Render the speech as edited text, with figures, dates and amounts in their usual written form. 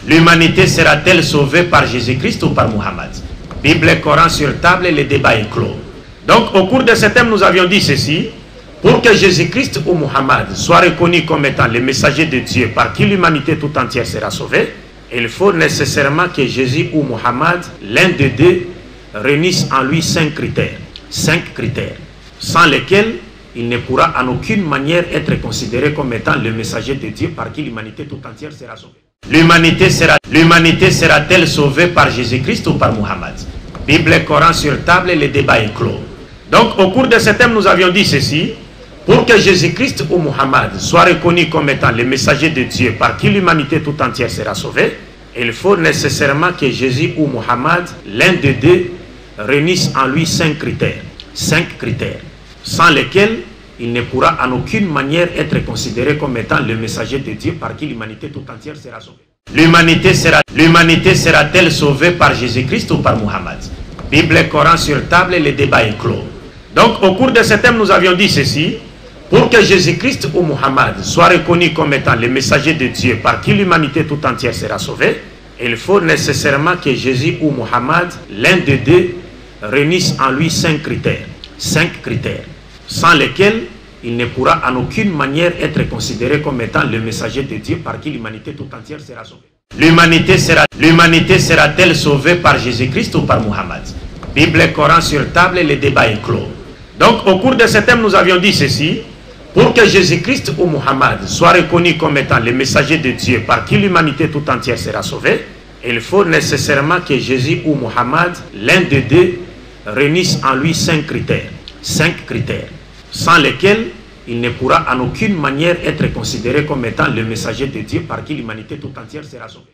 L'humanité sera-t-elle sauvée par Jésus-Christ ou par Muhammad? Bible et Coran sur table et le débat est clos. Donc au cours de ce thème, nous avions dit ceci. Pour que Jésus-Christ ou Muhammad soit reconnu comme étant le messager de Dieu par qui l'humanité tout entière sera sauvée, il faut nécessairement que Jésus ou Muhammad, l'un des deux, réunisse en lui 5 critères. 5 critères, sans lesquels il ne pourra en aucune manière être considéré comme étant le messager de Dieu par qui l'humanité tout entière sera sauvée. L'humanité sera-t-elle sauvée par Jésus-Christ ou par Muhammad? Bible et Coran sur table et le débat est clos. Donc au cours de ce thème, nous avions dit ceci. Pour que Jésus-Christ ou Muhammad soit reconnu comme étant le messager de Dieu par qui l'humanité tout entière sera sauvée, il faut nécessairement que Jésus ou Muhammad, l'un des deux, réunisse en lui 5 critères. 5 critères, sans lesquels il ne pourra en aucune manière être considéré comme étant le messager de Dieu par qui l'humanité tout entière sera sauvée. L'humanité sera-t-elle sauvée par Jésus-Christ ou par Muhammad? Bible et Coran sur table et le débat est clos. Donc au cours de ce thème, nous avions dit ceci. Pour que Jésus-Christ ou Muhammad soit reconnu comme étant le messager de Dieu par qui l'humanité tout entière sera sauvée, il faut nécessairement que Jésus ou Muhammad, l'un des deux, réunisse en lui 5 critères. 5 critères, sans lesquels il ne pourra en aucune manière être considéré comme étant le messager de Dieu par qui l'humanité tout entière sera sauvée. L'humanité sera-t-elle sauvée par Jésus-Christ ou par Muhammad? Bible et Coran sur table et le débat est clos. Donc au cours de ce thème, nous avions dit ceci. Pour que Jésus-Christ ou Muhammad soit reconnu comme étant le messager de Dieu par qui l'humanité tout entière sera sauvée, il faut nécessairement que Jésus ou Muhammad, l'un des deux, réunisse en lui 5 critères. 5 critères, sans lesquels il ne pourra en aucune manière être considéré comme étant le messager de Dieu par qui l'humanité tout entière sera sauvée.